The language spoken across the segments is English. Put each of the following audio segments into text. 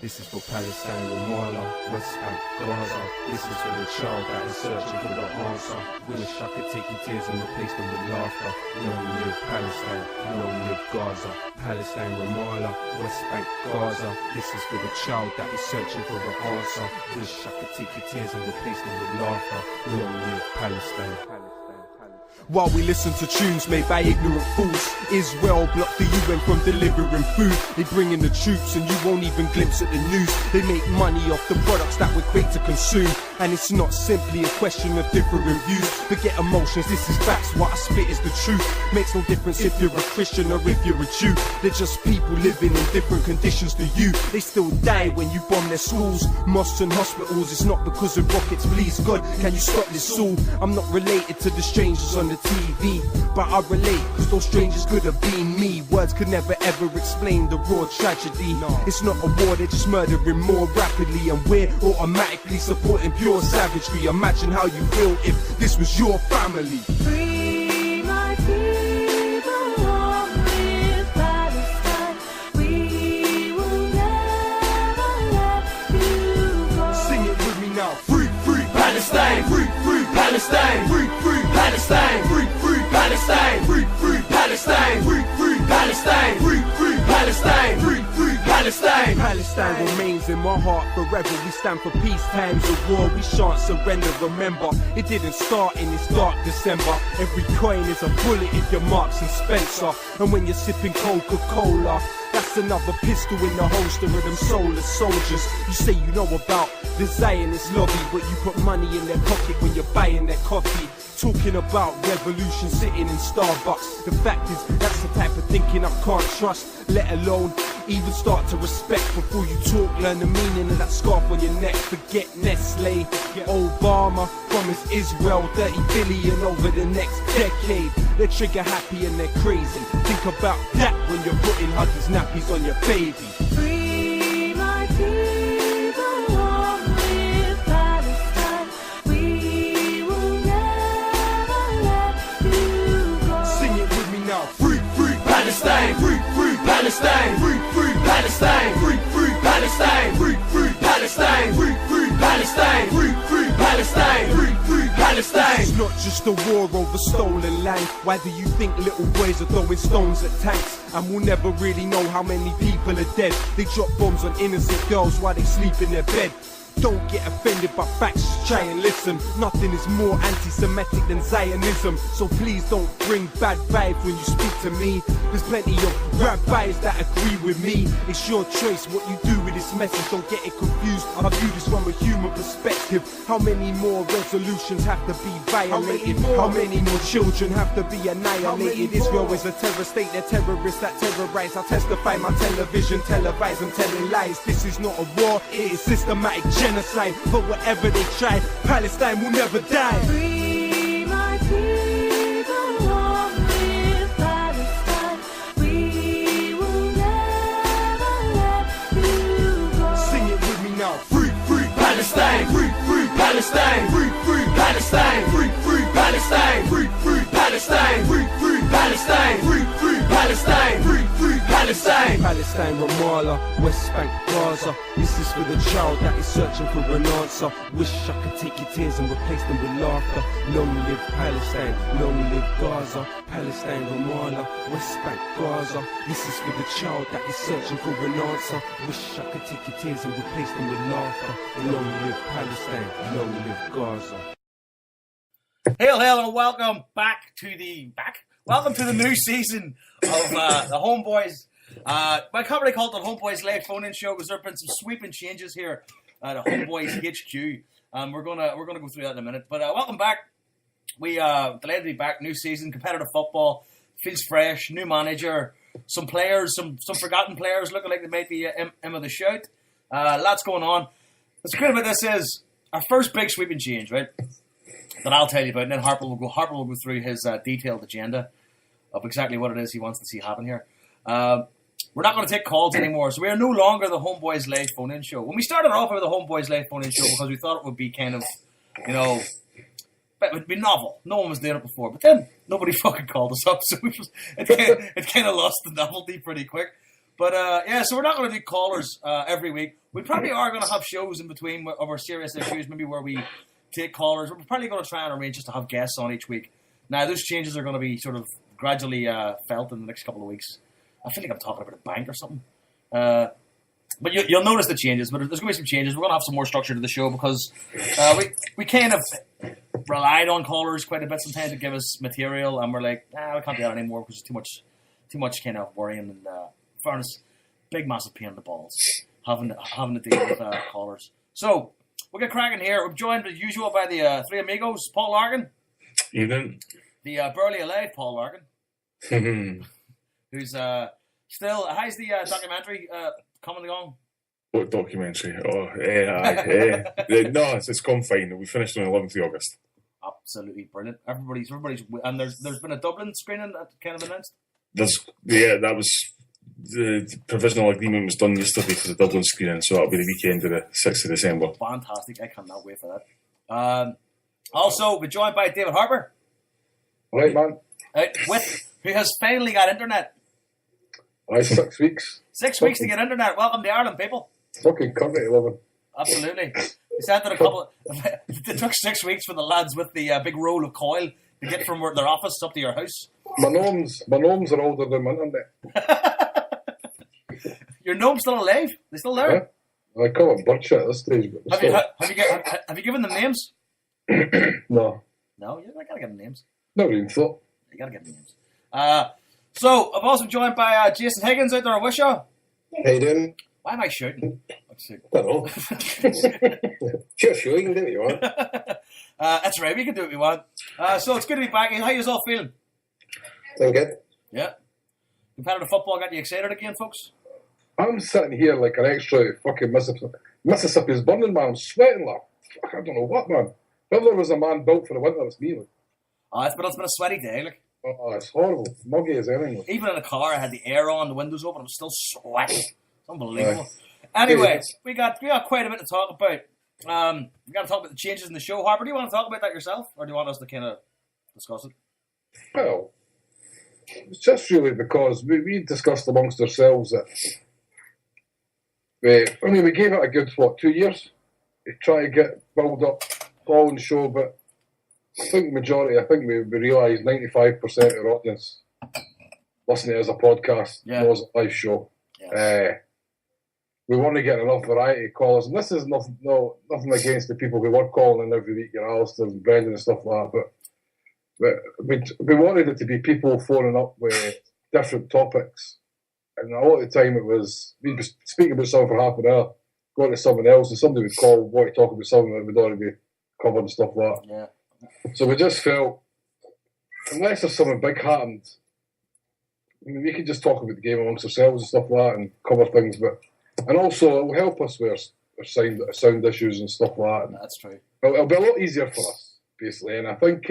This is for Palestine, Ramallah, West Bank, Gaza. This is for the child that is searching for the answer. Wish I could take your tears and replace them with laughter. Long live Palestine, long live Gaza. Palestine, Ramallah, West Bank, Gaza. This is for the child that is searching for the answer. Wish I could take your tears and replace them with laughter. Long live Palestine. While we listen to tunes made by ignorant fools, Israel blocked the UN from delivering food. They bring in the troops and you won't even glimpse at the news. They make money off the products that we're quick to consume. And it's not simply a question of different views. Forget emotions, this is facts, what I spit is the truth. Makes no difference if you're a Christian or if you're a Jew. They're just people living in different conditions to you. They still die when you bomb their schools, mosques and hospitals. It's not because of rockets, please God, can you stop this all? I'm not related to the strangers on the TV, but I relate, cause those strangers could have been me. Words could never ever explain the raw tragedy. It's not a war, they're just murdering more rapidly, and we're automatically supporting pure savagery. Imagine how you feel if this was your family. Free my people, long live Palestine. We will never let you go. Sing it with me now. Free Palestine, free Palestine, free Palestine, free Palestine, free Palestine, free Palestine, free Palestine, free Palestine. Palestine remains in my heart forever. We stand for peace, times of war, we shan't surrender. Remember, it didn't start in this dark December. Every coin is a bullet if you're Marks and Spencer. And when you're sipping Coca-Cola, that's another pistol in the holster of them soulless soldiers. You say you know about the Zionist lobby, but you put money in their pocket when you're buying their coffee. Talking about revolution sitting in Starbucks. The fact is, that's the type of thinking I can't trust, let alone even start to respect. Before you talk, learn the meaning of that scarf on your neck. Forget Nestle. Obama promised Israel 30 billion over the next decade. They're trigger happy and they're crazy. Think about that when you're putting Huggies nappies on your baby. Free my people, long live Palestine. We will never let you go. Sing it with me now. Free Palestine, free Palestine, free Palestine, free Palestine, free Palestine, free Palestine, free Palestine, free Palestine. It's not just a war over stolen land. Why do you think little boys are throwing stones at tanks? And we'll never really know how many people are dead. They drop bombs on innocent girls while they sleep in their bed. Don't get offended by facts, just try and listen. Nothing is more anti-Semitic than Zionism. So please don't bring bad vibes when you speak to me. There's plenty of rabbis that agree with me. It's your choice what you do with this message, don't get it confused. I view this from a human perspective. How many more resolutions have to be violated? How many more children have to be annihilated? Israel is a terror state, they're terrorists that terrorize. I testify my television, televise, I'm telling lies. This is not a war, it is systematic genocide. But whatever they try, Palestine will never die. Free my people, long live Palestine. We will never let you go. Sing it with me now. Free Palestine, free Palestine, free Palestine, free Palestine, free Palestine, free Palestine, free Palestine, free Palestine. Palestine, Ramallah, West Bank, Gaza. This is for the child that is searching for an answer. Wish I could take your tears and replace them with laughter. Long live Palestine, long live Gaza. Palestine, Ramallah, West Bank, Gaza. This is for the child that is searching for an answer. Wish I could take your tears and replace them with laughter. Long live Palestine, long live Gaza. Hail, hail, and welcome welcome to the new season of the HomeBhoys. My company called the HomeBhoys Live Phone-In Show because there have been some sweeping changes here at the HomeBhoys HQ. We're gonna go through that in a minute. But welcome back. We delighted to be back. New season, competitive football, feels fresh. New manager, some players, some forgotten players looking like they might be M of the shout. Lots going on. What's great about this is our first big sweeping change, right? That I'll tell you about, and then Harper will go through his detailed agenda of exactly what it is he wants to see happen here. We're not going to take calls anymore, so we are no longer the HomeBhoys Live Phone-In Show. When we started off with the HomeBhoys Live Phone-In Show because we thought it would be kind of, it would be novel. No one was doing it before, but then nobody fucking called us up, so it kind of lost the novelty pretty quick. But yeah, so we're not going to do callers every week. We probably are going to have shows in between of our serious issues, maybe where we take callers. We're probably going to try and arrange just to have guests on each week. Now, those changes are going to be sort of gradually felt in the next couple of weeks. I feel like I'm talking about a bank or something. But you'll notice the changes. But there's going to be some changes. We're going to have some more structure to the show because we kind of relied on callers quite a bit sometimes to give us material, and we're like, we can't do that anymore because it's too much kind of worrying and fairness, big massive pain in the balls having to deal with callers. So we'll get cracking here. We're joined as usual by the three amigos, Paul Larkin. Evening. The barely alive Paul Larkin, who's still. How's the documentary coming along? What documentary? Oh, no, it's gone fine. We finished on the 11th of August. Absolutely brilliant. Everybody's, and there's been a Dublin screening that kind of announced. That was the provisional agreement was done yesterday for the Dublin screening, so that'll be the weekend of the 6th of December. Fantastic! I cannot wait for that. Also, we're joined by David Harper. Right, man. Who has finally got internet. 6 weeks. 6 weeks to get internet. Welcome to Ireland, people. Fucking country to live in. Absolutely. We sent it a couple. It took 6 weeks for the lads with the big roll of coil to get from their office up to your house. My gnomes are older than my internet. Your gnome's still alive? They still there? Yeah. I call it bird shit at this stage. But Have you given them names? No. No, you gotta give them names. Never even thought. You gotta give them names. So I'm also joined by Jason Higgins out there at Wishaw. How you doing? Why am I shouting? I don't know. Sure, you can do what you want. That's right, we can do what we want. So it's good to be back. How you all feeling? Doing good. Yeah. Competitive football got you excited again, folks? I'm sitting here like an extra fucking Mississippi. Mississippi's burning, man. I'm sweating like fuck, I don't know what, man. If there was a man built for the winter, it's me. Like. It's been a sweaty day, like. Oh, it's horrible. Muggy as anything. Like. Even in the car, I had the air on, the windows open, I'm still sweating. It's unbelievable. Anyway, we got quite a bit to talk about. We got to talk about the changes in the show. Harper, do you want to talk about that yourself, or do you want us to kind of discuss it? Well, it's just really because we discussed amongst ourselves that we gave it a good 2 years to try to build up following the show, but I think we realised 95% of our audience listening to it as a podcast knows a live show. Yes. We want to get enough variety of callers, and this is nothing against the people who were calling in every week, Alistair and Brendan and stuff like that, but we wanted it to be people phoning up with different topics, and a lot of the time it was we'd be speaking about something for half an hour, going to someone else, and somebody would call, want to talk about something that we'd already covered and stuff like that. Yeah. So we just felt, unless there's something big happened, I mean, we could just talk about the game amongst ourselves and stuff like that and cover things, and also it will help us with our sound issues and stuff like that. That's true. It'll be a lot easier for us, basically, and I think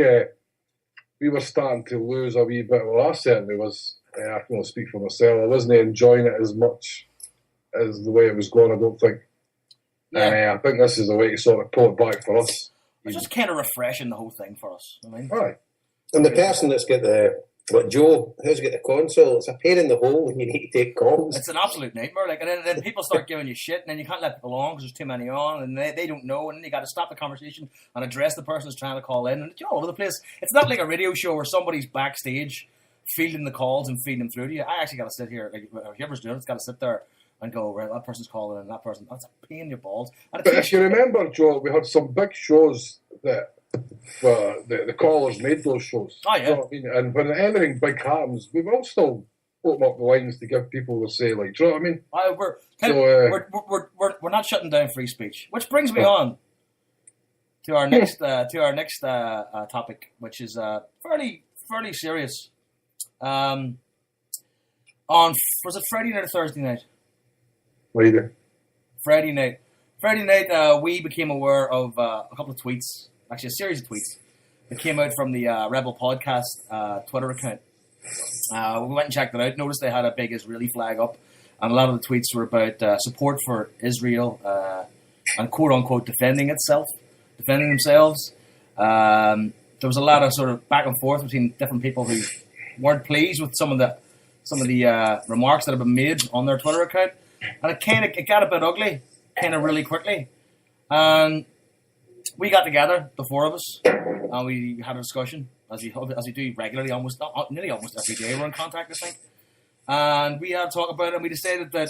we were starting to lose a wee bit. Well, I certainly was. I can only speak for myself. I wasn't enjoying it as much as the way it was going, I don't think. Yeah. And I think this is a way to sort of pull it back for us. It's just kind of refreshing, the whole thing for us. I mean, Aye. And the person that's got Joe, who's got the console, it's a pain in the hole when you need to take calls. it's an absolute nightmare. Like, and then people start giving you shit, and then you can't let people on because there's too many on, and they don't know, and then you got to stop the conversation and address the person who's trying to call in, and all over the place. It's not like a radio show where somebody's backstage fielding the calls and feeding them through to you. I actually got to sit here, like whoever's doing it's got to sit there and go, right, that person's calling in, that person. That's a pain in your balls. And But if you remember, Joe, we had some big shows that the callers made those shows. Oh, yeah. You know what I mean? And when anything big happens, we will still open up the lines to give people to say, like, do you know what I mean? We're not shutting down free speech, which brings me on to our next topic, which is fairly serious. Was it Friday night or Thursday night? Later. Friday night, we became aware of a couple of tweets, actually a series of tweets that came out from the Rebel Podcast Twitter account. We went and checked it out. Noticed they had a big Israeli flag up, and a lot of the tweets were about support for Israel and quote unquote defending themselves. There was a lot of sort of back and forth between different people who weren't pleased with some of some of the remarks that have been made on their Twitter account, and it got a bit ugly, kind of really quickly. And we got together, the four of us, and we had a discussion, as we do regularly, nearly almost every day we're in contact, I think. And we had to talk about it, and we decided that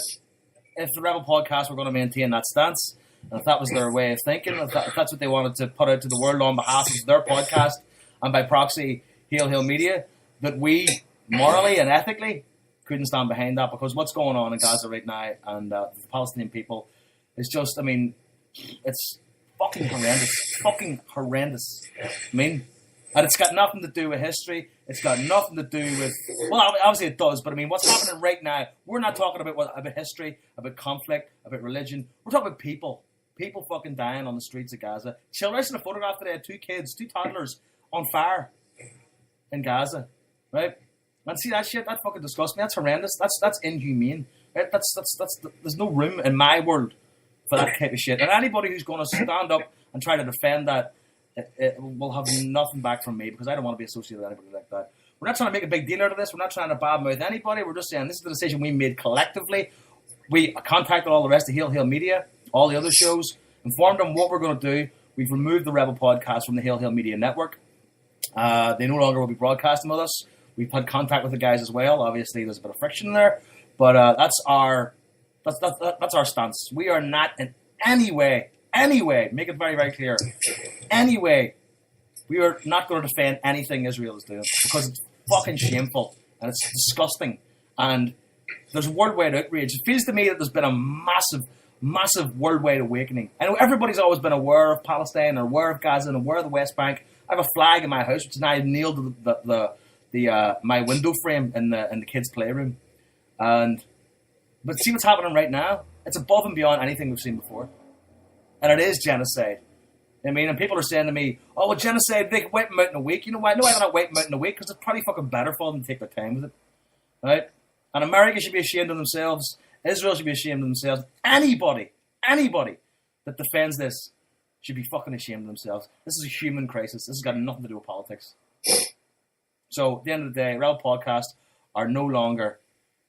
if the Rebel Podcast were going to maintain that stance, and if that was their way of thinking, if that's what they wanted to put out to the world on behalf of their podcast, and by proxy, Hail Media, that we, morally and ethically, couldn't stand behind that, because what's going on in Gaza right now, and the Palestinian people, is just, I mean, it's fucking horrendous. I mean, and it's got nothing to do with history. It's got nothing to do with... Well, obviously it does, but I mean, what's happening right now, we're not talking about history, about conflict, about religion. We're talking about people. People fucking dying on the streets of Gaza. Children, I seen a photograph today of two toddlers, on fire in Gaza, right? And see that shit, that fucking disgusts me. That's horrendous. That's inhumane. Right? There's no room in my world for that type of shit. And anybody who's going to stand up and try to defend that, it will have nothing back from me, because I don't want to be associated with anybody like that. We're not trying to make a big deal out of this. We're not trying to badmouth anybody. We're just saying this is the decision we made collectively. We contacted all the rest of Hail Media, all the other shows, informed them what we're going to do. We've removed the Rebel Podcast from the Hail Media network. They no longer will be broadcasting with us. We've had contact with the guys as well. Obviously, there's a bit of friction there, but that's our stance. We are not in any way, make it very, very clear, we are not going to defend anything Israel is doing, because it's fucking shameful and it's disgusting. And there's worldwide outrage. It feels to me that there's been a massive worldwide awakening. I know everybody's always been aware of Palestine, or aware of Gaza, and aware of the West Bank. I have a flag in my house, which is now nailed to my window frame in the kids' playroom. But see what's happening right now? It's above and beyond anything we've seen before. And it is genocide. I mean, and people are saying to me, oh, well, genocide, they can wipe them out in a week. You know why? No, I don't wipe them out in a week, because it's probably fucking better for them to take their time with it. Right? And America should be ashamed of themselves. Israel should be ashamed of themselves. Anybody that defends this should be fucking ashamed of themselves. This is a human crisis. This has got nothing to do with politics. So, at the end of the day, Rebel Podcast are no longer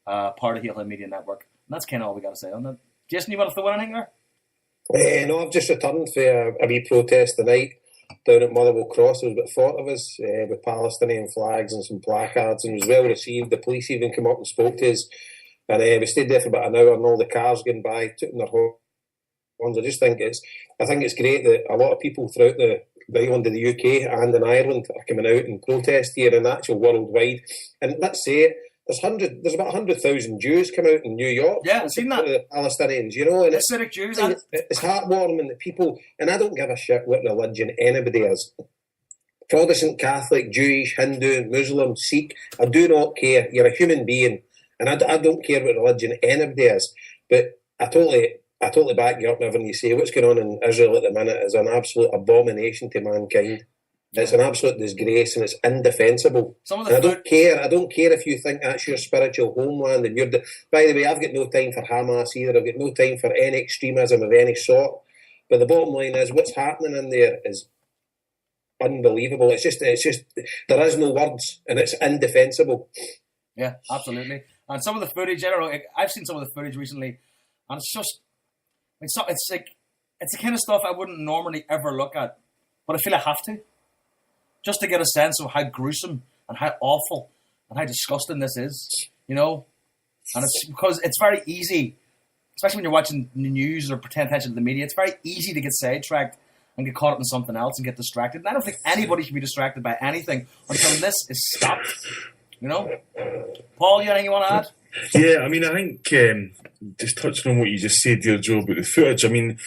part of the Hail Media Network. And that's kind of all we got to say on that. Jason, you want to throw anything there? No, I've just returned for a wee protest tonight down at Motherwell Cross. There was about 40 of us with Palestinian flags and some placards, and it was well received. The police even came up and spoke to us. And we stayed there for about an hour, and all the cars going by, took their horns. I think it's great that a lot of people throughout the island of the UK and in Ireland are coming out and protest here, and actual worldwide. And let's say it, there's about 100,000 Jews come out in New York. Yeah, I've seen that. The Palestinians, you know, and Hasidic Jews. It's heartwarming that people, and I don't give a shit what religion anybody is. Protestant, Catholic, Jewish, Hindu, Muslim, Sikh, I do not care. You're a human being, and I don't care what religion anybody is. But I totally back you up whenever you say what's going on in Israel at the minute is an absolute abomination to mankind. It's an absolute disgrace, and it's indefensible. I don't care. I don't care if you think that's your spiritual homeland. And by the way, I've got no time for Hamas either. I've got no time for any extremism of any sort. But the bottom line is, what's happening in there is unbelievable. It's just there is no words, and it's indefensible. Yeah, absolutely. And some of the footage, I've seen some of the footage recently, and it's the kind of stuff I wouldn't normally ever look at, but I feel I have to, just to get a sense of how gruesome and how awful and how disgusting this is, you know? And it's because it's very easy, especially when you're watching the news or paying attention to the media, it's very easy to get sidetracked and get caught up in something else and get distracted. And I don't think anybody should be distracted by anything until this is stopped, you know? Paul, you have anything you want to add? Yeah, I mean, I think just touching on what you just said there, Joe, about the footage. I mean,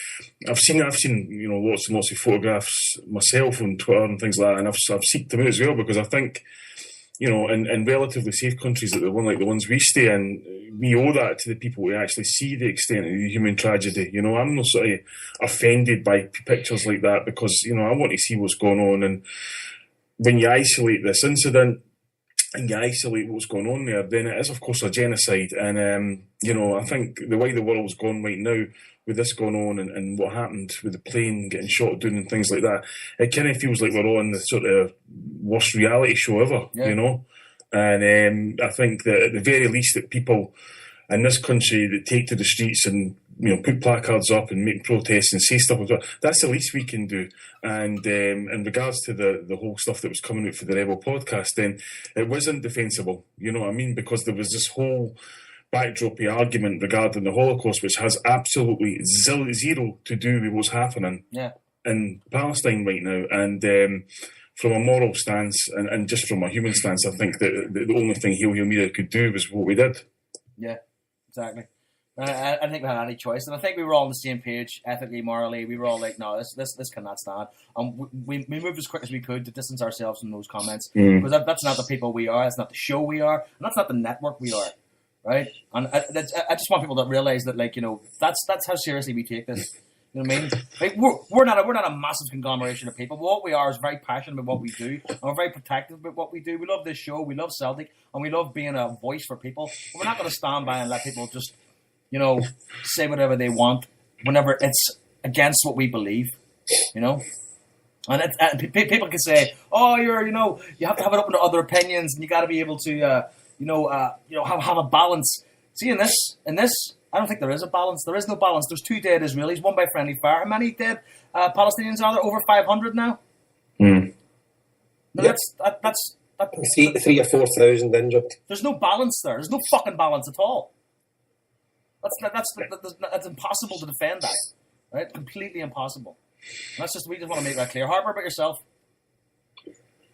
I've seen lots and lots of photographs myself on Twitter and things like that, and I've seeked them out as well, because I think, you know, in relatively safe countries like the ones we stay in, we owe that to the people who actually see the extent of the human tragedy. You know, I'm not sort of offended by pictures like that, because, you know, I want to see what's going on. And when you isolate this incident and you isolate what's going on there, then it is, of course, a genocide. And, you know, I think the way the world's gone right now, with this going on and what happened with the plane getting shot down and things like that, it kind of feels like we're on the sort of worst reality show ever, you know? And I think that at the very least that people in this country that take to the streets and put placards up and make protests and say stuff like that, that's the least we can do. And in regards to the whole stuff that was coming out for the Rebel podcast, then it wasn't defensible, you know what I mean? Because there was this whole backdropy argument regarding the Holocaust, which has absolutely zero to do with what's happening in Palestine right now. And from a moral stance and just from a human stance, I think that the only thing Hail Media could do was what we did. Yeah, exactly. I think we had any choice, and I think we were all on the same page, ethically, morally. We were all like, "No, this cannot stand." We moved as quick as we could to distance ourselves from those comments because that's not the people we are. That's not the show we are, and that's not the network we are, right? And I just want people to realize that, that's how seriously we take this. You know what I mean? Like, we're not a massive conglomeration of people. What we are is very passionate about what we do, and we're very protective about what we do. We love this show, we love Celtic, and we love being a voice for people. But we're not going to stand by and let people just, say whatever they want whenever it's against what we believe. And people can say, "Oh, you have to have it open to other opinions, and you got to be able to, have a balance." See, in this. I don't think there is a balance. There is no balance. There's 2 dead Israelis, one by friendly fire. How many dead Palestinians are there? Over 500 now? Yep. That's 3 or 4,000 injured. There's no balance there. There's no fucking balance at all. That's impossible to defend that. Right? Completely impossible. We just want to make that clear. Harper, about yourself?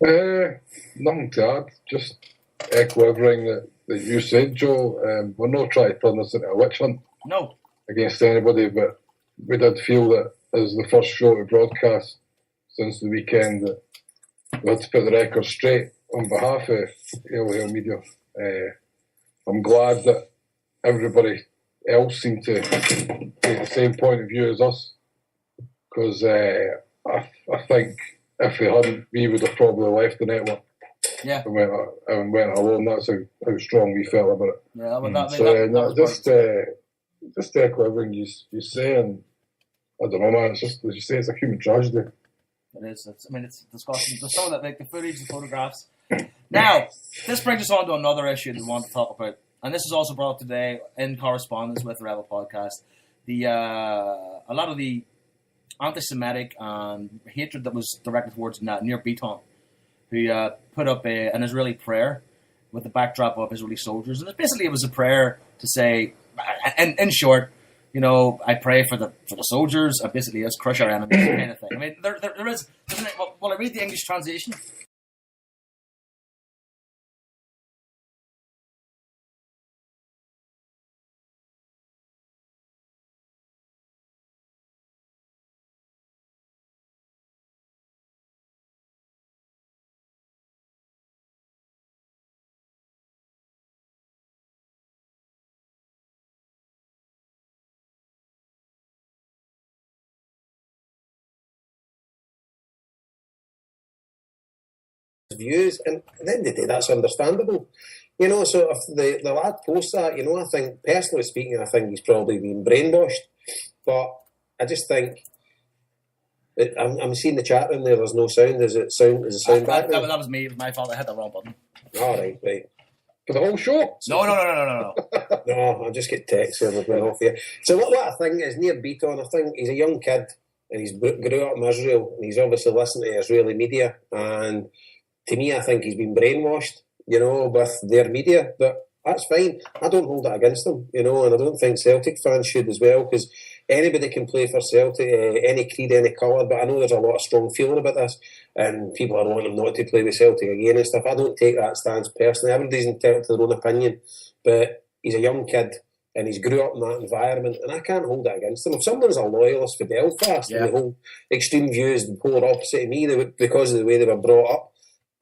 Nothing to add. Just echo everything that you said, Joe. We're not trying to turn this into a witch hunt against anybody, but we did feel that as the first show to broadcast since the weekend that we had to put the record straight on behalf of Hail Media. I'm glad that everybody else seemed to take the same point of view as us, because I think if we hadn't, we would have probably left the network. Yeah. And went alone. That's how strong we felt about it. Yeah, just to echo everything you say, and I don't know, man. It's just, as you say, it's a human tragedy. It is. It's disgusting. There's some of that, the footage, the photographs. Now, this brings us on to another issue that we want to talk about, and this is also brought up today in correspondence with the Rebel podcast. A lot of the anti-Semitic and hatred that was directed towards Nir Beaton, who put up an Israeli prayer with the backdrop of Israeli soldiers. And it was a prayer to say, in short, I pray for the soldiers, and basically let's crush our enemies, kind of thing. I mean, there is, well, I read the English translation. Views, and at the end of the day, that's understandable. So if the lad posts that, I think, personally speaking, I think he's probably been brainwashed. But I just think, I'm seeing the chat room there, there's no sound. Is it sound back? That was me. It was my fault. I hit the wrong button. All right. For the whole show? No. No, I just get texts and going off here. So what I think is Nir Beaton, I think he's a young kid, and he's grew up in Israel, and he's obviously listened to Israeli media, and to me, I think he's been brainwashed, with their media, but that's fine. I don't hold it against them, and I don't think Celtic fans should as well, because anybody can play for Celtic, any creed, any colour, but I know there's a lot of strong feeling about this, and people are wanting him not to play with Celtic again and stuff. I don't take that stance personally. Everybody's entitled to their own opinion, but he's a young kid, and he's grew up in that environment, and I can't hold it against him. If someone's a loyalist for Belfast and they hold extreme views, the polar opposite of me, because of the way they were brought up,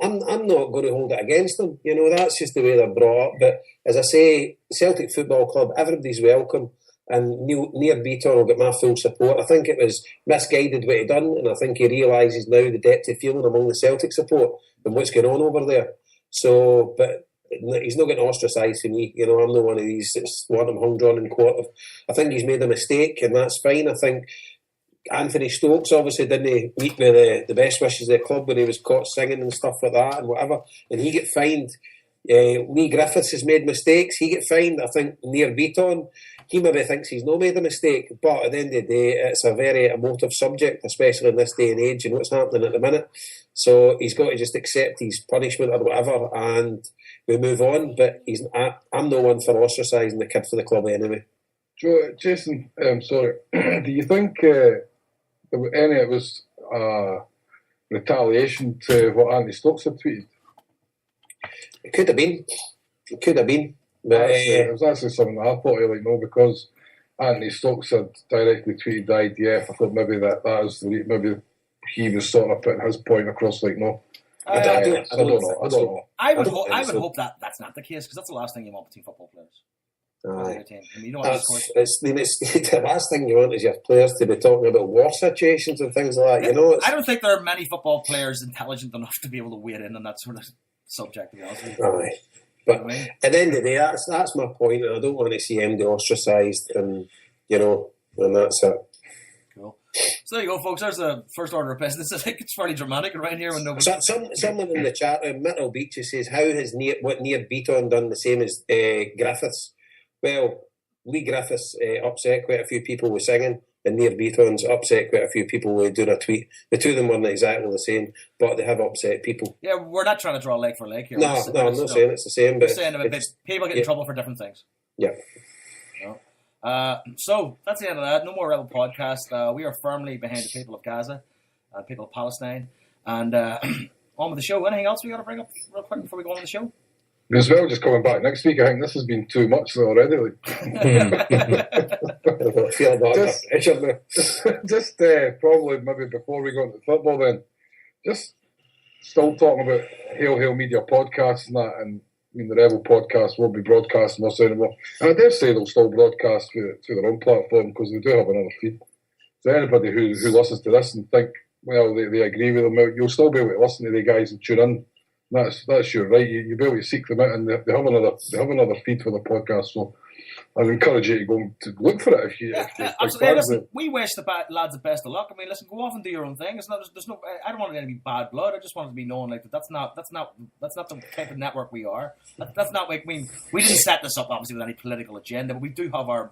I'm not going to hold it against them. That's just the way they're brought up. But as I say, Celtic Football Club, everybody's welcome, and Nir Beaton will get my full support. I think it was misguided what he done, and I think he realises now the depth of feeling among the Celtic support and what's going on over there. So, but he's not getting ostracised for me. I'm not one of these that's want him hung, drawn and quartered. I think he's made a mistake, and that's fine. I think Anthony Stokes obviously didn't meet with the best wishes of the club when he was caught singing and stuff like that and whatever, and he get fined Lee Griffiths has made mistakes. He get fined. I think Near Beaton, he maybe thinks he's not made a mistake. But at the end of the day, it's a very emotive subject, especially in this day and age and what's happening at the minute. So he's got to just accept his punishment or whatever, and we move on. But I'm no one for ostracising the kid for the club anyway. Joe, Jason, sorry. Do you think any it was retaliation to what Andy Stokes had tweeted? It could have been. It could have been. But, It was actually something that I thought because Anthony Stokes had directly tweeted the IDF. I thought maybe that was maybe he was sort of putting his point across. I don't know. I don't know. I would hope that that's not the case, because that's the last thing you want between football players. Aye. I mean, you don't want to score. It's the last thing you want is your players to be talking about war situations and things like that. You know, I don't think there are many football players intelligent enough to be able to wade in on that sort of subject, to be honest with you. aye. But at the end of the day, that's my point, and I don't want to see MD ostracised, and and that's it. Cool. So there you go, folks. There's the first order of business. I think it's fairly dramatic around here when nobody. Someone in the chat, Mitchell Beaches says, "How has Near Beaton done the same as Griffiths?" Well, Lee Griffiths upset quite a few people with singing, and Near Beaton's upset quite a few people with doing a tweet. The two of them weren't exactly the same, but they have upset people. Yeah, we're not trying to draw leg for leg here. No, I'm not saying it's the same. We're But saying people get in trouble for different things. Yeah. So that's the end of that. No more Rebel podcast. We are firmly behind the people of Gaza and people of Palestine. And on with the show. Anything else we got to bring up real quick before we go on with the show? As well, just coming back next week, I think this has been too much already. Just probably maybe before we go into football, then just still talking about Hail Media podcasts and that, and the Rebel podcast will be broadcasting us anymore. And I dare say they'll still broadcast through their own platform, because they do have another feed. So anybody who listens to this and think, well, they agree with them, you'll still be able to listen to the guys and tune in. That's your right. You'll be able to seek them out, and they have another feed for the podcast. So I'd encourage you to go and to look for it if you. Absolutely. Listen, we wish the lads the best of luck. I mean, listen, go off and do your own thing. It's not. There's no. I don't want it to be bad blood. I just want it to be known like that. That's not the type of network we are. That's not like. I mean, we didn't set this up obviously with any political agenda, but we do have our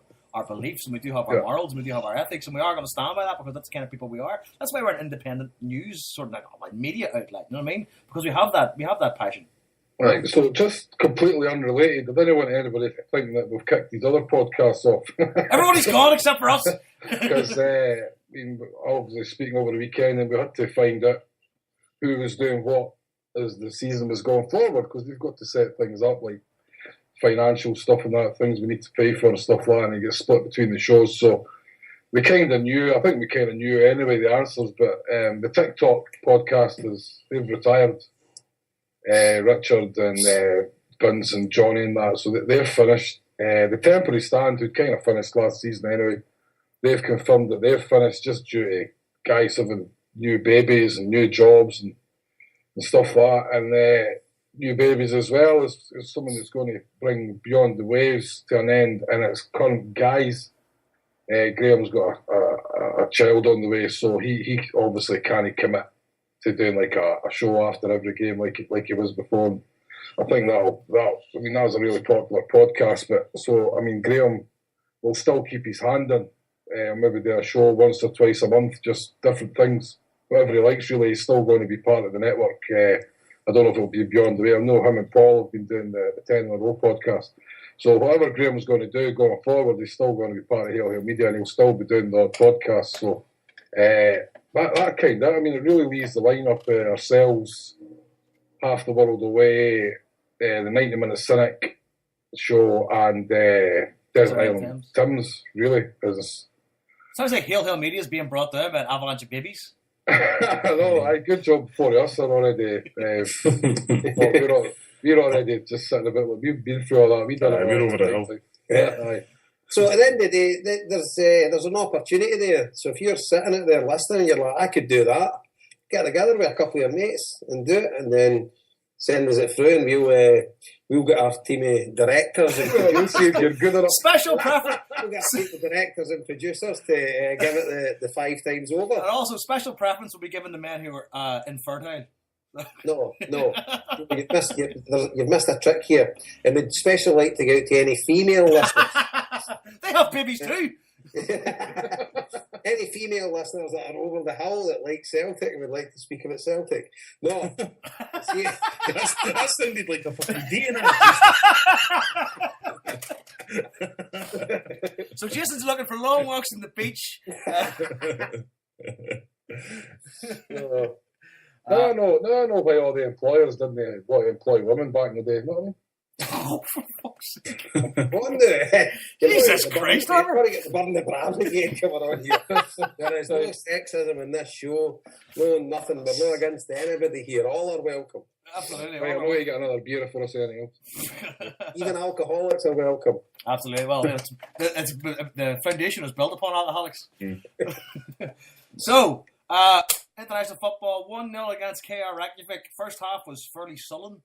beliefs, and we do have our morals, and we do have our ethics, and we are going to stand by that, because that's the kind of people we are. That's why we're an independent news sort of like media outlet. You know what I mean? Because we have that passion. Right. So just completely unrelated. I don't want anybody to think that we've kicked these other podcasts off. Everybody's gone except for us. Because obviously speaking over the weekend, and we had to find out who was doing what as the season was going forward, because we've got to set things up like financial stuff and that, things we need to pay for and stuff like that, and it gets split between the shows. So I think we kind of knew anyway the answers, but the TikTok podcasters, they've retired. Richard and Buns and Johnny and that, so they're finished. The temporary stand, who kind of finished last season anyway, they've confirmed that they've finished just due to guys having new babies and new jobs and stuff like that, and new babies as well as someone that's going to bring Beyond the Waves to an end, and it's current guys. Graham's got a child on the way, so he obviously can't commit to doing like a show after every game like he was before. I think that was a really popular podcast, but so Graham will still keep his hand in, maybe do a show once or twice a month, just different things, whatever he likes really. He's still going to be part of the network. I don't know if it'll be Beyond the Way. I know him and Paul have been doing the 10 in a row podcast. So whatever Graham's going to do going forward, he's still going to be part of Hail Media, and he'll still be doing the podcast. So that kind of, it really leaves the lineup ourselves, Half the World Away, the 90-Minute Cynic show, and Desert Island Tim's, really. Sounds like Hail Media is being brought down by an avalanche of babies. No, good job for us. I'm already. We're already just sitting a bit. We've been through all that. We're over the hill. Yeah. So at the end of the day, there's an opportunity there. So if you're sitting out there listening, and you're like, I could do that. Get together with a couple of your mates and do it, and then send us it through, and we'll get our team of directors and producers. You're good enough. Special preference. We'll get our team of directors and producers to give it the 5 times over. And also, special preference will be given to men who are infertile. No. You've missed a trick here. And we'd especially like to go out to any female listeners. They have babies too. Any female listeners that are over the hill that like Celtic and would like to speak about Celtic. No. See, that sounded like a fucking dating So Jason's looking for long walks on the beach. I know why all the employers didn't want to employ women back in the day. You know what I mean? Oh, for fuck's sake. What the Jesus Christ, I'm going to get the burn the brand again coming on here. There is no sexism in this show. No, nothing. We're not against anybody here. All are welcome. Absolutely. Right, I know you get another beer for us anything else. Even alcoholics are welcome. Absolutely. Well, the foundation was built upon alcoholics. So, international football 1-0 against KR Reykjavik. First half was fairly sullen.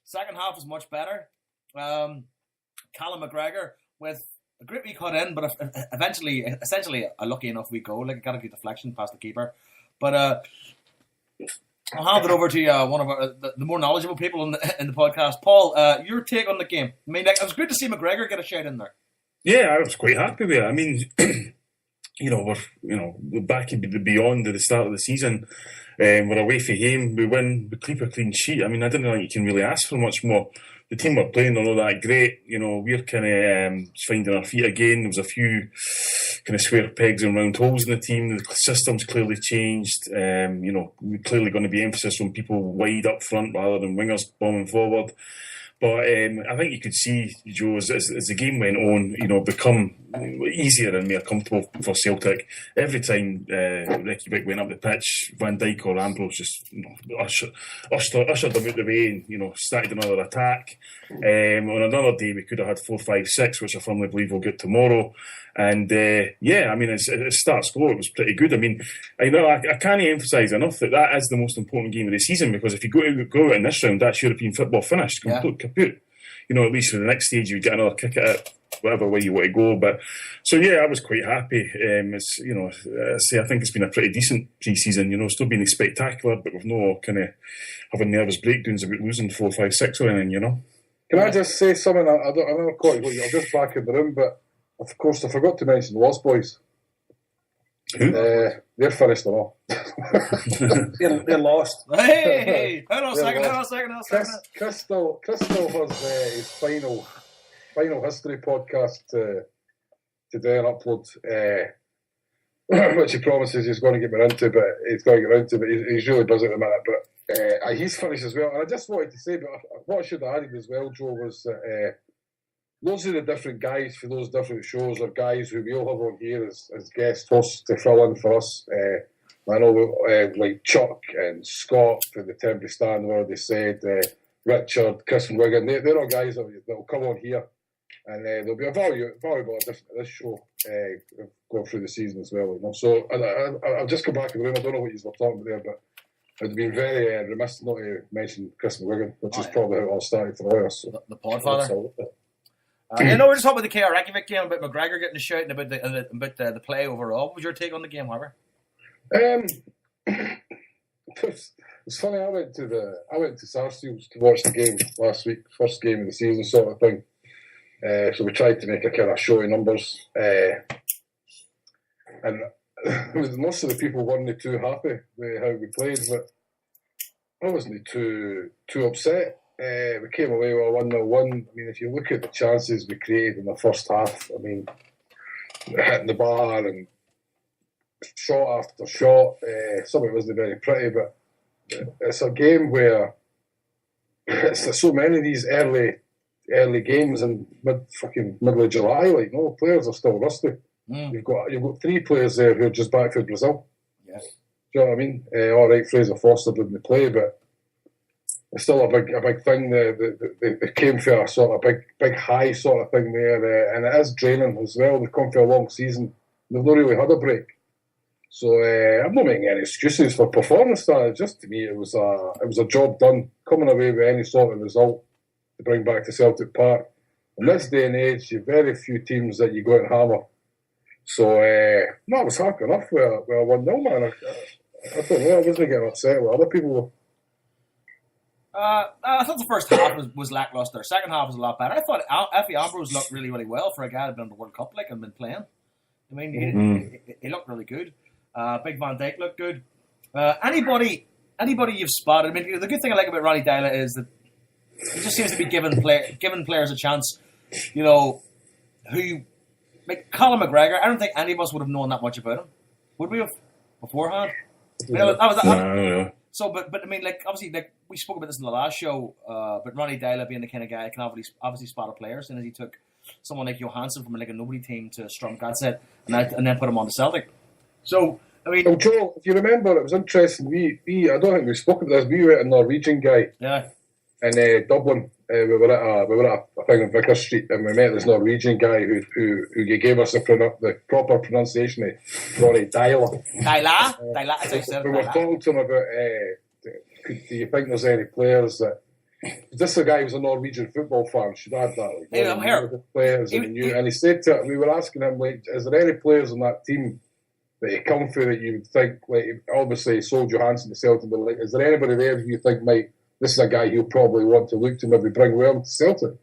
Second half was much better. Callum McGregor with a great wee cut in, but essentially a lucky enough wee goal. Like, got a good deflection past the keeper. But I'll hand it over to one of the more knowledgeable people in the podcast. Paul, your take on the game. I mean, it was good to see McGregor get a shout in there. Yeah, I was quite happy with it. I mean, we're back beyond the start of the season. We're away from home. We win. We keep a clean sheet. I mean, I don't think you can really ask for much more. The team we're playing are not that great. We're kind of finding our feet again. There was a few kind of square pegs and round holes in the team. The system's clearly changed. We're clearly going to be emphasis on people wide up front rather than wingers bombing forward. But I think you could see, Joe, as the game went on, become easier and more comfortable for Celtic. Every time Reykjavik went up the pitch, Van Dijk or Ambrose just ushered them out the way and started another attack. On another day, we could have had 4, 5, 6, which I firmly believe we'll get tomorrow. And I mean, it starts slow. It was pretty good. I mean, I can't emphasise enough that is the most important game of the season, because if you go out in this round, that's European football finished, kaput. At least for the next stage, you get another kick at it, whatever way you want to go. But so I was quite happy. I think it's been a pretty decent pre-season. Still being spectacular, but with no kind of having nervous breakdowns about losing 4, 5, 6 or anything. Can I just say something? I never caught you. I'm just back in the room, but of course I forgot to mention the Lost Boys. Who? They're finished and all. They're lost. Hey! Hold on a second. Crystal has his final history podcast today and upload, which he promises he's going to get me into, but he's going to get around to. But he's really busy at the minute. But he's finished as well. And I just wanted to say, but what I should have added as well, Joe, was that loads of the different guys for those different shows are guys who we all have on here as guest hosts to fill in for us. I know like Chuck and Scott for the Temporary Stand, where they said Richard, Chris and Wigan, they're all guys that will come on here, and there'll be a valuable addition to this show going through the season as well. So I'll just come back in the room. I don't know what you were talking about there, but I'd have been very remiss not to mention Chris McGuigan, which is probably how it all started for us. So. The Podfather. I know we're just talking about the KR Reykjavik game, about McGregor getting a shout and about the play overall. What was your take on the game, Harper? It's funny. I went to Sarsfields to watch the game last week, first game of the season, sort of thing. So we tried to make a kind of showy numbers, and most of the people weren't too happy with how we played, but I wasn't too upset. We came away with a 1-0 win. I mean, if you look at the chances we created in the first half, I mean, hitting the bar and shot after shot. Some of it wasn't very pretty, but it's a game where it's so many of these early games in middle of July. Like, no, players are still rusty. You've got 3 players there who are just back from Brazil. Yeah. Do you know what I mean? All right, Fraser Foster didn't play, but it's still a big thing. They came for a sort of big high sort of thing there, and it is draining as well. They've come for a long season. They've not really had a break. So I'm not making any excuses for performance. Just to me, it was a job done. Coming away with any sort of result to bring back to Celtic Park. In this day and age, you have very few teams that you go and hammer. So I was happy enough with a 1-0, man. I don't know. I wasn't getting upset with other people. I thought the first half was lackluster. Second half was a lot better. I thought Effie Ambrose looked really, really well for a guy who'd been in the World Cup and been playing. I mean, he looked really good. Big Van Dijk looked good. Anybody you've spotted? I mean, the good thing I like about Ronnie Deila is that he just seems to be giving players a chance. You know, who like Colin McGregor. I don't think any of us would have known that much about him. Would we have beforehand? No. So, but I mean, like obviously, like we spoke about this in the last show. But Ronnie Deila being the kind of guy who can obviously spot a player, and as he took someone like Johansson from like a nobody team to Strom Gatsett, and then put him on the Celtic. So, I mean, Well, Joe, if you remember, it was interesting. We I don't think we spoke about this. We were at a Norwegian guy yeah, in Dublin. We were at a thing on Vicar Street, and we met this Norwegian guy who gave us the proper pronunciation of Ronnie Deila. Deila, that's how you said it. We were Deila. talking to him about. Do you think there's any players that? This is a guy who's a Norwegian football fan. Should add that. Like, Hey, I'm here. Players and he said to we were asking him like, is there any players on that team that you come through that you would think like obviously sold Johansson to Celtic, but like, is there anybody there who you think might? This is a guy you'll probably want to look to maybe bring with him to Celtic.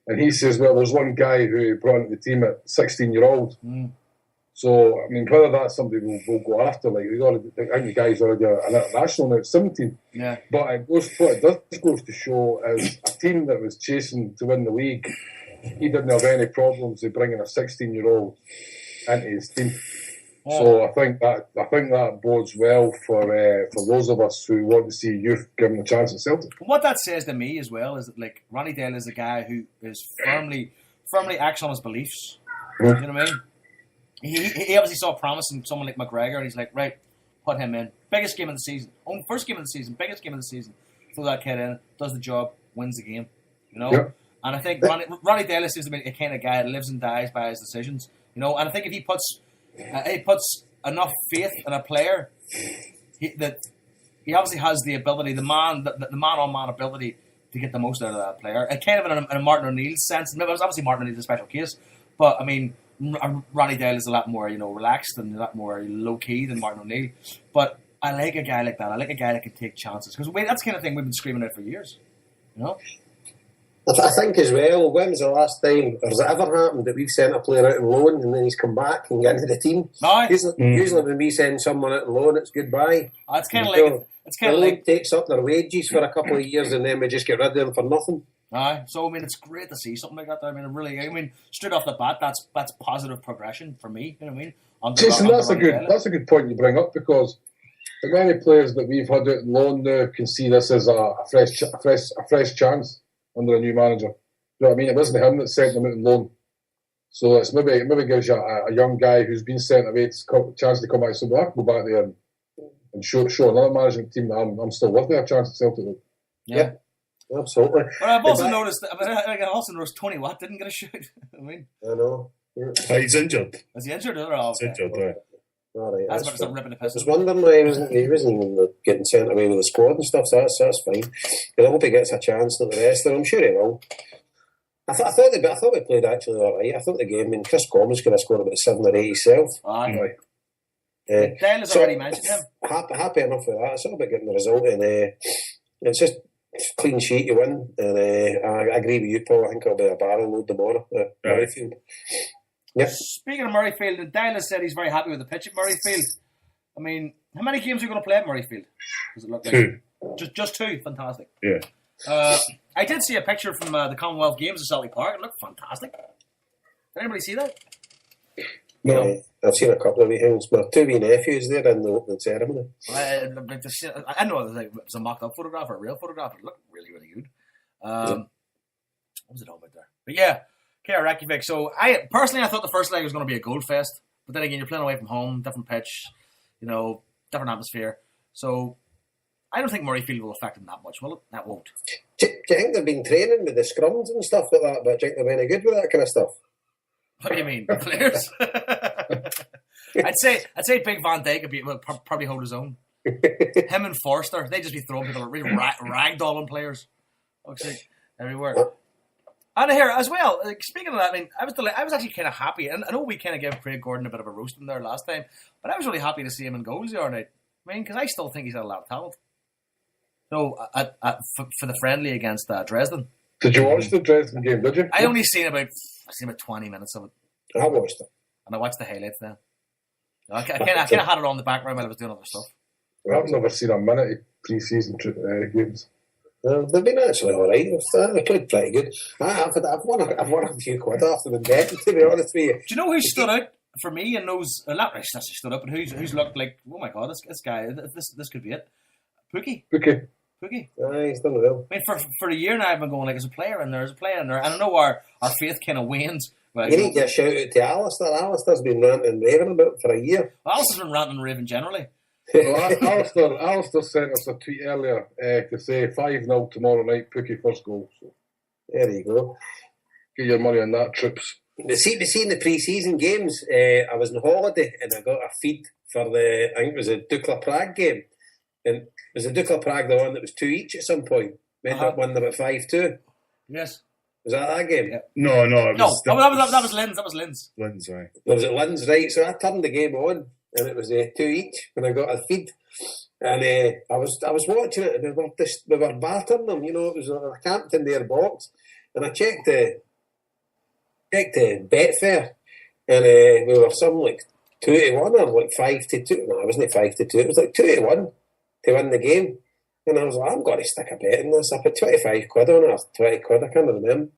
And he says, well, there's one guy who brought into the team at 16-year-old. So, I mean, whether that's somebody we'll go after, like, I think the guy's already an international now at 17. Yeah. But what it does goes to show is a team that was chasing to win the league, he didn't have any problems with bringing a 16-year-old into his team. So I think that bodes well for those of us who want to see youth given a chance at Celtic. What that says to me as well is that like Ronnie Deila is a guy who is firmly acts on his beliefs. You know what I mean? He obviously saw promise in someone like McGregor, and he's like, right, put him in. Biggest game of the season, first game of the season, biggest game of the season. Throw that kid in, does the job, wins the game. You know. Yeah. And I think Ronnie Deila seems to be a kind of guy that lives and dies by his decisions. You know, and I think if he puts enough faith in a player, that he obviously has the ability, the man-on-man ability to get the most out of that player. And kind of in a Martin O'Neill sense. Obviously, Martin O'Neill's a special case, but I mean, Ronnie Deila is a lot more, relaxed and a lot more low-key than Martin O'Neill. But I like a guy like that. I like a guy that can take chances because that's the kind of thing we've been screaming out for years. You know. I think as well, when was the last time, or has it ever happened that we've sent a player out on loan and then he's come back and got into the team? No. Usually when we send someone out on loan, it's goodbye. It's kind of like takes up their wages for a couple of years and then we just get rid of them for nothing. So I mean, it's great to see something like that. I mean, straight off the bat, that's positive progression for me. You know what I mean? Jason, that's a good point you bring up because the many players that we've had out on loan now can see this as a fresh chance under a new manager. You know what I mean? It wasn't him that sent them out on loan. So it's maybe gives you a young guy who's been sent away a chance to come out and say, well, I can go back there and show another management team that I'm still worth a chance at Celtic. Yeah. Absolutely. But I've also noticed. I also noticed Tony Watt didn't get a shoot. I mean, I know. Yeah. He's injured. Is he injured? Or He's injured, right. All right, that's about to start ripping the piss. I was wondering why he wasn't even getting sent away with the squad and stuff. So that's fine. But I hope he gets a chance like the rest of them. I'm sure he will. I thought we played actually all right. I thought the game. I mean, Chris Commons could have scored about 7 or 8 himself. Aye. Dale's already mentioned him. Happy enough with that. It's all about getting the result, and it's just clean sheet you win. And I agree with you, Paul. I think it'll be a barrel load tomorrow at Murrayfield. Yep. Speaking of Murrayfield, Dale has said he's very happy with the pitch at Murrayfield. I mean, how many games are you going to play at Murrayfield? Does it look like 2? Just 2. Fantastic. Yeah. I did see a picture from the Commonwealth Games at Celtic Park. It looked fantastic. Did anybody see that? No, I've seen a couple of things. My 2 wee nephews there in the opening ceremony. I know it was a mocked-up photograph or a real photograph. It looked really, really good. What was it all about there? But yeah, Kara Reykjavik. So I thought the first leg was going to be a goal fest. But then again, you're playing away from home, different pitch, different atmosphere. So I don't think Murrayfield will affect them that much, will it? That won't. Do you think they've been training with the scrums and stuff like that? But do you think they're any good with that kind of stuff? What do you mean, the players? I'd say Big Van Dijk would probably hold his own. Him and Forster, they'd just be throwing people, really ragdolling players. Okay, everywhere. And here as well. Like, speaking of that, I mean, I was actually kind of happy, and I know we kind of gave Craig Gordon a bit of a roast in there last time, but I was really happy to see him in goals the other night. I mean, because I still think he's got a lot of talent. No, for the friendly against Dresden. Did you watch the Dresden game? Did you? I only seen about 20 minutes of it, I watched it. and I watched the highlights then. I kind of had it on the background while I was doing other stuff. I've never seen a minute of pre-season games. They've been actually all right. They played pretty good. I've won a few quid off them in bet, to be honest with you. Do you know who stood out for me and those? Not necessarily stood out, but who's looked like, oh my god, this guy, this could be it. Pookie. He's done well. I mean, for a year now, I've been going like, there's a player in there, and I know our faith kind of wanes. But You need to get a shout out to Alistair. Alistair's been ranting and raving about it for a year. Alistair's been ranting and raving generally. Well, Alistair sent us a tweet earlier to say 5-0 tomorrow night, Pookie first goal. So There you go. get your money on that, Trips. See in the pre-season games, I was on holiday and I got a feed for I think it was a Dukla Prague game. And was the Dukla Prague the one that was 2 each at some point? We ended up winning about 5-2. Yes. Was that game? Yeah. No, No, that was Lynn's. That was Lynn's. Lynn's, right. Was it Lynn's, right? So I turned the game on and it was 2 each when I got a feed. And I was watching it and we were battering them, you know, it was camped in their box. And I checked Betfair and we were some like 2-1 or like 5-2. No, it wasn't 5-2, it was like 2-1 to win the game. And I was like, I'm going to stick a bet in this. I put 25 quid on it, or 20 quid, I can't remember.